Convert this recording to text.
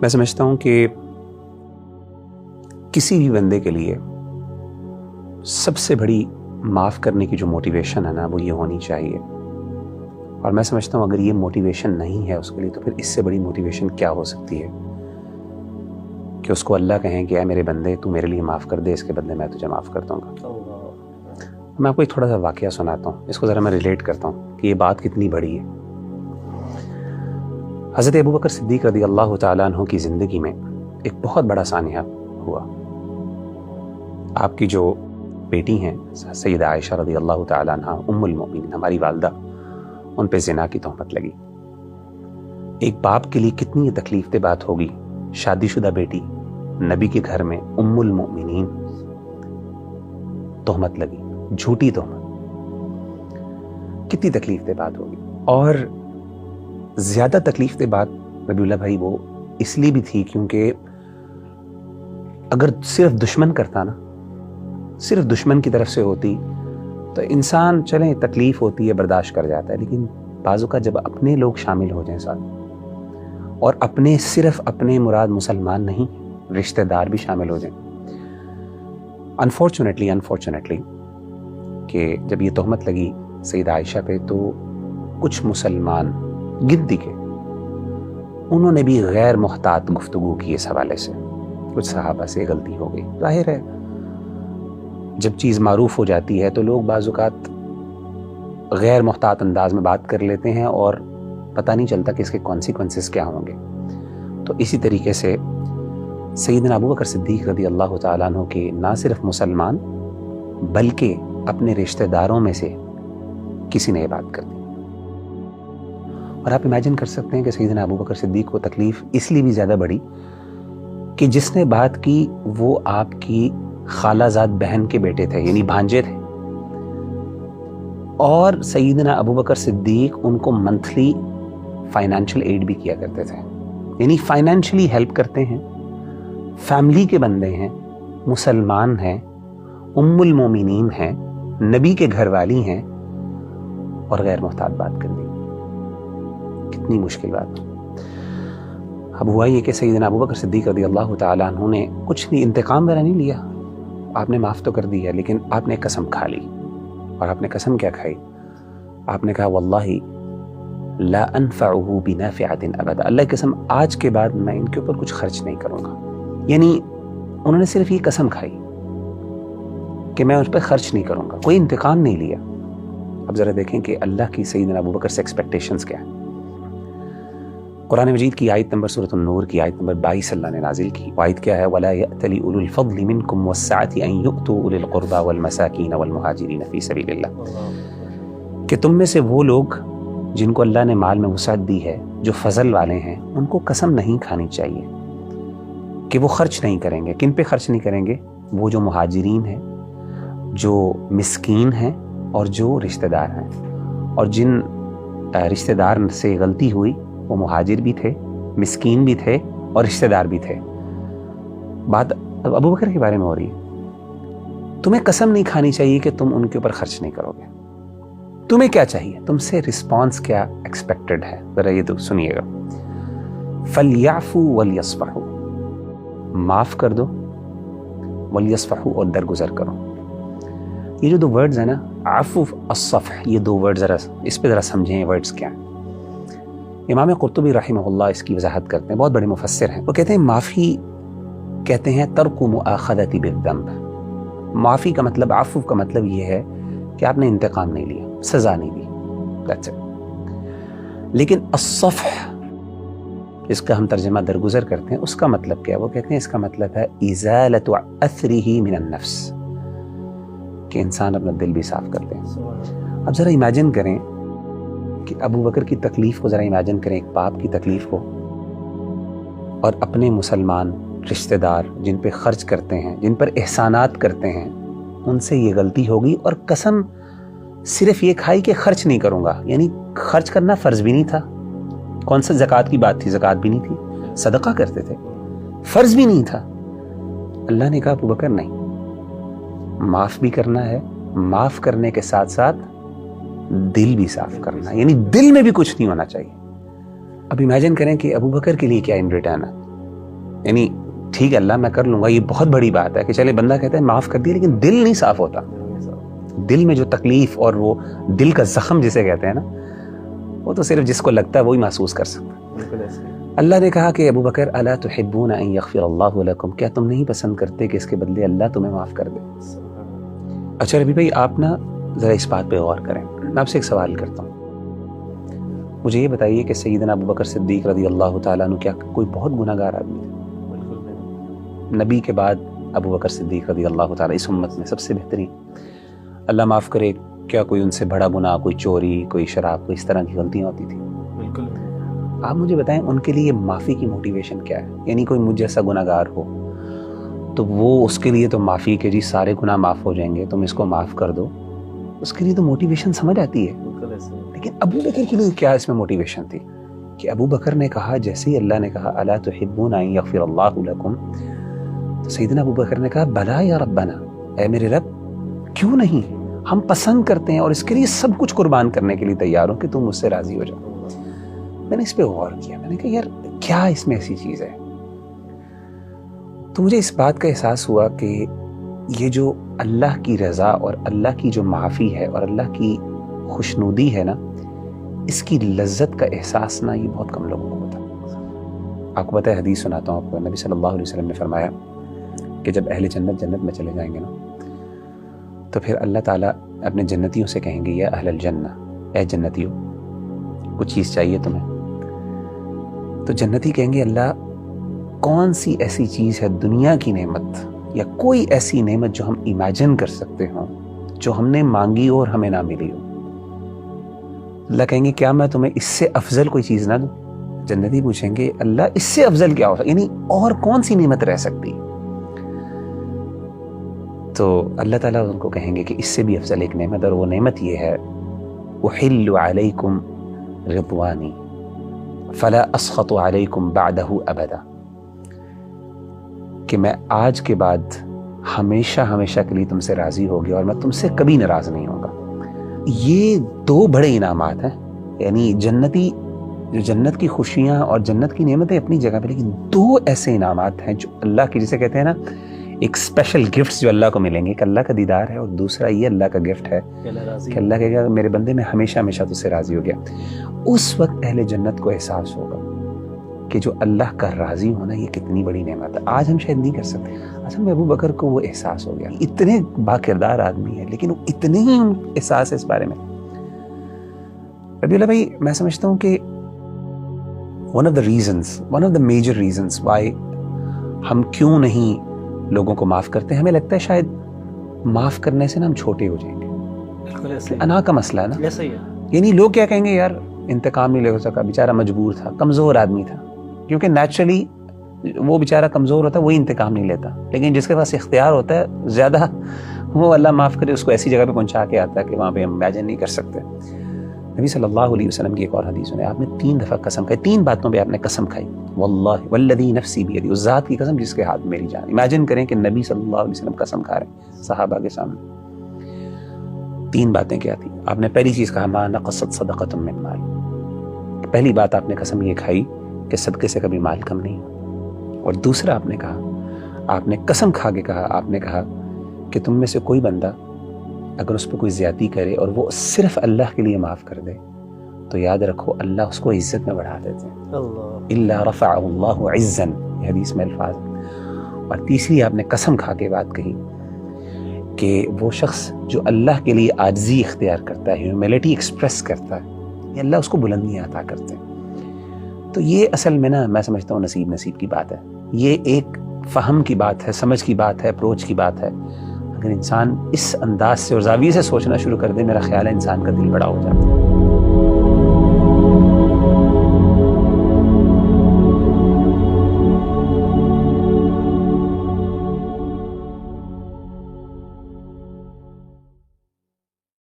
मैं समझता हूँ कि किसी भी बंदे के लिए सबसे बड़ी माफ़ करने की जो मोटिवेशन है ना, वो ये होनी चाहिए। और मैं समझता हूँ अगर ये मोटिवेशन नहीं है उसके लिए, तो फिर इससे बड़ी मोटिवेशन क्या हो सकती है कि उसको अल्लाह कहें कि ऐ मेरे बंदे, तू मेरे लिए माफ़ कर दे, इसके बदले मैं तुझे माफ़ कर दूँगा। मैं आपको एक थोड़ा सा वाक़या सुनाता हूँ, इसको ज़रा मैं रिलेट करता हूँ कि ये बात कितनी बड़ी है। हज़रत अबू बकर सिद्दीक़ रज़ी अल्लाह तआला अन्हु की ज़िंदगी में एक बहुत बड़ा सानिया हुआ। आपकी जो बेटी हैं सैयदा आयशा रज़ी अल्लाह तआला अन्हा उम्मुल मोमिनीन, हमारी वालदा, उन पे ज़िना की तोहमत लगी। एक बाप के लिए कितनी तकलीफ दे बात होगी, शादीशुदा बेटी नबी के घर में उम्मुल मोमिनीन तोहमत लगी, झूठी तोहमत, कितनी तकलीफ दे बात होगी। और ज़्यादा तकलीफ दे बात रबीउल्लाह भाई वो इसलिए भी थी क्योंकि अगर सिर्फ दुश्मन करता ना, सिर्फ दुश्मन की तरफ से होती तो इंसान चलें तकलीफ होती है बर्दाश्त कर जाता है, लेकिन बाज़ू का जब अपने लोग शामिल हो जाएं साथ, और अपने सिर्फ अपने मुराद मुसलमान नहीं, रिश्तेदार भी शामिल हो जाएं। अनफॉर्चुनेटली कि जब ये तोहमत लगी सैयदा आयशा पे, तो कुछ मुसलमान गिनती के उन्होंने भी गैर मुहतात गुफ्तगू की इस हवाले से। कुछ सहाबा से गलती हो गई। जाहिर है जब चीज़ मारूफ हो जाती है तो लोग बाज़ औक़ात गैर मुहतात अंदाज में बात कर लेते हैं और पता नहीं चलता कि इसके कॉन्सिक्वेंसेस क्या होंगे। तो इसी तरीके से सैयदना अबू बकर सिद्दीक़ रज़ी अल्लाह तआला अन्हु के ना सिर्फ मुसलमान बल्कि अपने रिश्तेदारों में से किसी ने ये बात कर दी। और आप इमेजिन कर सकते हैं कि सैयदना अबू बकर सिद्दीक़ को तकलीफ़ इसलिए भी ज़्यादा बढ़ी कि जिसने बात की वो आपकी खालाजाद बहन के बेटे थे, यानी भांजे थे। और सैयदना अबू बकर सिद्दीक़ उनको मंथली फाइनेंशियल एड भी किया करते थे, यानी फाइनेंशियली हेल्प करते हैं। फैमिली के बंदे हैं, मुसलमान हैं, उम्मुल मोमिनीन हैं, नबी के घर वाली हैं, और गैर मुहतात बात कर दी। कितनी मुश्किल बात। अब हुआ ये कि सैयदना अबू बकर सिद्दीक़ रज़ी अल्लाह तआला अन्हु ने कुछ नहीं, इंतकाम वगैरह नहीं लिया, आपने माफ़ तो कर दिया, लेकिन आपने कसम खा ली। और आपने कसम क्या खाई? आपने कहा वल्लाही ला अनफ़अहु बिनाफ़िअतिन अबदा, अल्लाह की कसम आज के बाद मैं इनके ऊपर कुछ खर्च नहीं करूँगा। यानी उन्होंने सिर्फ ये कसम खाई कि मैं उस पर खर्च नहीं करूँगा, कोई इंतकाम नहीं लिया। अब ज़रा देखें कि अल्लाह की सैयदना अबू बकर से एक्सपेक्टेशंस क्या है। कुरान मजीद की आयत नंबर सूरत अन-नूर की आयत नंबर 22 अल्लाह ने नाजिल की। आयत क्या है? वला यअतली उलुल फज़्ल मिनकुम वस्सअति अन युअतू उलिल क़ुरबा वल मसाकीन वल मुहाजिरीन फ़ी सबीलिल्लाह, कि तुम में से वो लोग जिनको अल्लाह ने माल में वसअत दी है, जो फजल वाले हैं, उनको कसम नहीं खानी चाहिए कि वो खर्च नहीं करेंगे। किन पे खर्च नहीं करेंगे? वो जो मुहाजिरीन हैं, जो मिस्कीन हैं, और जो रिश्तेदार हैं। और जिन रिश्तेदार से गलती हुई वो मुहाजिर भी थे, मिस्कीन भी थे, और रिश्तेदार भी थे। बात अब अबू बकर के बारे में हो रही है। तुम्हें कसम नहीं खानी चाहिए कि तुम उनके ऊपर खर्च नहीं करोगे। तुम्हें क्या चाहिए? तुमसे रिस्पॉन्स क्या एक्सपेक्टेड है? जरा ये तो सुनिएगा। फलयाफू वलयस्फहू, माफ कर दो, वलयस्फहू, और दरगुजर करो। ये जो दो वर्ड्स है ना, आफू अस्सफ़ह, ये दो वर्ड ज़रा इस पे ज़रा समझें, ये वर्ड्स क्या हैं। इमाम क़ुरतुबी रहमहुल्लाह इसकी वजाहत करते हैं, बहुत बड़े मुफस्सिर हैं। वो कहते हैं माफ़ी कहते हैं तर्कु मुआख़ज़ति बिज़्ज़ंब। माफ़ी का मतलब, आफ़ू का मतलब ये है कि आपने इंतकाम नहीं लिया, सज़ा नहीं दी, दैट्स इट। लेकिन अस्सफ़ह, इसका हम तर्जमा दरगुजर करते हैं, उसका मतलब क्या है? वो कहते हैं इसका मतलब है इज़ालतु अथरिही मिनन नफ्स, कि इंसान अपना दिल भी साफ कर दे। अब ज़रा इमेजिन करें कि अबू बकर की तकलीफ़ को ज़रा इमेजिन करें, एक बाप की तकलीफ़ को, और अपने मुसलमान रिश्तेदार जिन पे ख़र्च करते हैं, जिन पर एहसानात करते हैं, उनसे ये गलती होगी और कसम सिर्फ ये खाई कि खर्च नहीं करूँगा। यानी खर्च करना फ़र्ज़ भी नहीं था। कौन सा ज़कात की बात थी? ज़कात भी नहीं थी, सदका करते थे, फ़र्ज़ भी नहीं था। अल्लाह ने कहा अबू बकर नहीं, माफ़ भी करना है, माफ़ करने के साथ साथ दिल भी साफ करना, यानी दिल में भी कुछ नहीं होना चाहिए। अब इमेजिन करें कि अबू बकर के लिए क्या इन रिटर्न है। یعنی ٹھیک ہے اللہ میں کر لوں گا، یہ بہت بڑی بات ہے کہ چلے بندہ کہتا ہے معاف کر دیا، لیکن دل نہیں صاف ہوتا. دل میں جو تکلیف اور وہ دل کا زخم جسے کہتے ہیں نا، وہ تو صرف جس کو لگتا ہے وہی محسوس کر سکتا ہے. اللہ نے کہا کہ ابو بکر الا تحبون ان یغفر اللہ لکم، کیا تم نہیں پسند کرتے کہ اس کے بدلے اللہ تمہیں معاف کر دے؟ اچھا ربی بھائی آپ نا ذرا اس بات پہ غور کریں. میں آپ سے ایک سوال کرتا ہوں، مجھے یہ بتائیے کہ سیدنا ابو بکر صدیق رضی اللہ تعالیٰ عنہ کیا کوئی بہت گناہ گار آدمی تھے؟ نبی کے بعد ابو بکر صدیق رضی اللہ تعالیٰ اس امت میں سب سے بہترین، اللہ معاف کرے، کیا کوئی ان سے بڑا گناہ، کوئی چوری، کوئی شراب، کوئی اس طرح کی غلطیاں ہوتی تھیں؟ بالکل. آپ مجھے بتائیں ان کے لیے معافی کی موٹیویشن کیا ہے؟ یعنی کوئی مجھ جیسا گناہ گار ہو تو وہ اس کے لیے تو معافی کہ جی سارے گناہ معاف ہو جائیں گے، تم اس کو معاف کر دو، اس کے لیے تو موٹیویشن سمجھ آتی ہے. لیکن ابو بکر کے لیے کیا اس میں موٹیویشن تھی کہ ابو بکر نے کہا، جیسے ہی اللہ نے کہا الا تحبون ان یغفر اللہ لکم، تو سیدنا ابو بکر نے کہا بلا یا ربنا، اے میرے رب کیوں نہیں، ہم پسند کرتے ہیں اور اس کے لیے سب کچھ قربان کرنے کے لیے تیار ہوں کہ تم مجھ سے راضی ہو جاؤ. میں نے اس پہ غور کیا، میں نے کہا یار کیا اس میں ایسی چیز ہے؟ تو مجھے اس بات کا احساس ہوا کہ یہ جو اللہ کی رضا اور اللہ کی جو معافی ہے اور اللہ کی خوشنودی ہے نا، اس کی لذت کا احساس نا یہ بہت کم لوگوں کو ہوتا. آپ کو پتہ ہے، حدیث سناتا ہوں آپ کو، نبی صلی اللہ علیہ وسلم نے فرمایا کہ جب اہل جنت جنت میں چلے جائیں گے نا، تو پھر اللہ تعالیٰ اپنے جنتیوں سے کہیں گے یا اہل الجنہ، اے جنتیوں کچھ چیز چاہیے تمہیں؟ تو جنتی کہیں گے اللہ کون سی ایسی چیز ہے دنیا کی نعمت یا کوئی ایسی نعمت جو ہم امیجن کر سکتے ہوں جو ہم نے مانگی اور ہمیں نہ ملی ہو؟ اللہ کہیں گے کیا میں تمہیں اس سے افضل کوئی چیز نہ دوں؟ جنتی پوچھیں گے اللہ اس سے افضل کیا ہو، یعنی اور کون سی نعمت رہ سکتی؟ تو اللہ تعالیٰ ان کو کہیں گے کہ اس سے بھی افضل ایک نعمت، اور وہ نعمت یہ ہے احل علیکم رضوانی فلا اسخط علیکم بعدہ ابدا، کہ میں آج کے بعد ہمیشہ ہمیشہ کے لیے تم سے راضی ہو گیا اور میں تم سے کبھی ناراض نہیں ہوں گا. یہ دو بڑے انعامات ہیں، یعنی جنتی جو جنت کی خوشیاں اور جنت کی نعمتیں اپنی جگہ پہ، لیکن دو ایسے انعامات ہیں جو اللہ کی، جسے کہتے ہیں نا ایک اسپیشل گفٹس جو اللہ کو ملیں گے، کہ اللہ کا دیدار ہے، اور دوسرا یہ اللہ کا گفٹ ہے کہ اللہ کہے گا میرے بندے میں ہمیشہ ہمیشہ تجھ سے راضی ہو گیا. اس وقت اہل جنت کو احساس ہوگا کہ جو اللہ کا راضی ہونا یہ کتنی بڑی نعمت ہے. آج ہم شاید نہیں کر سکتے. اصل میں ابو بکر کو وہ احساس ہو گیا، اتنے با کردار آدمی ہے لیکن اتنے ہی احساس ہے اس بارے میں. ربیع اللہ بھائی میں سمجھتا ہوں کہ one of the major reasons why ہم کیوں نہیں لوگوں کو معاف کرتے ہیں، ہمیں لگتا ہے شاید معاف کرنے سے نا ہم چھوٹے ہو جائیں گے. انا کا مسئلہ ہے نا، یعنی لوگ کیا کہیں گے، یار انتقام نہیں لے سکا، بیچارہ مجبور تھا، کمزور آدمی تھا، کیونکہ نیچرلی وہ بیچارہ کمزور ہوتا ہے وہی انتقام نہیں لیتا، لیکن جس کے پاس اختیار ہوتا ہے زیادہ، وہ اللہ معاف کرے اس کو ایسی جگہ پہ پہنچا کے آتا ہے کہ وہاں پہ ہم امیجن نہیں کر سکتے. نبی صلی اللہ علیہ وسلم کی ایک اور حدیث ہے، آپ نے 3 دفعہ قسم کھائی، 3 باتوں پہ آپ نے قسم کھائی، واللہ والذی نفسی بیدی، اس ذات کی قسم جس کے ہاتھ میں میری جان. امیجن کریں کہ نبی صلی اللہ علیہ وسلم قسم کھا رہے ہیں صحابہ کے سامنے. 3 باتیں کیا تھی؟ آپ نے پہلی چیز کہا ما نقصت صدقۃ من مال، پہلی بات آپ نے قسم یہ کھائی کہ صدقے سے کبھی مال کم نہیں. اور دوسرا آپ نے کہا، آپ نے قسم کھا کے کہا، آپ نے کہا کہ تم میں سے کوئی بندہ اگر اس پہ کوئی زیادتی کرے اور وہ صرف اللہ کے لیے معاف کر دے تو یاد رکھو اللہ اس کو عزت میں بڑھا دیتے ہیں. الا رفعہ اللہ عزا، یہ حدیث میں الفاظ. اور تیسری آپ نے قسم کھا کے بات کہی کہ وہ شخص جو اللہ کے لیے عاجزی اختیار کرتا ہے، ہیوملٹی ایکسپریس کرتا ہے، یہ اللہ اس کو بلندیاں عطا کرتے ہیں. تو یہ اصل میں نا میں سمجھتا ہوں نصیب کی بات ہے. یہ ایک فہم کی بات ہے، سمجھ کی بات ہے، اپروچ کی بات ہے. اگر انسان اس انداز سے اور زاویے سے سوچنا شروع کر دے، میرا خیال ہے انسان کا دل بڑا ہو جاتا ہے.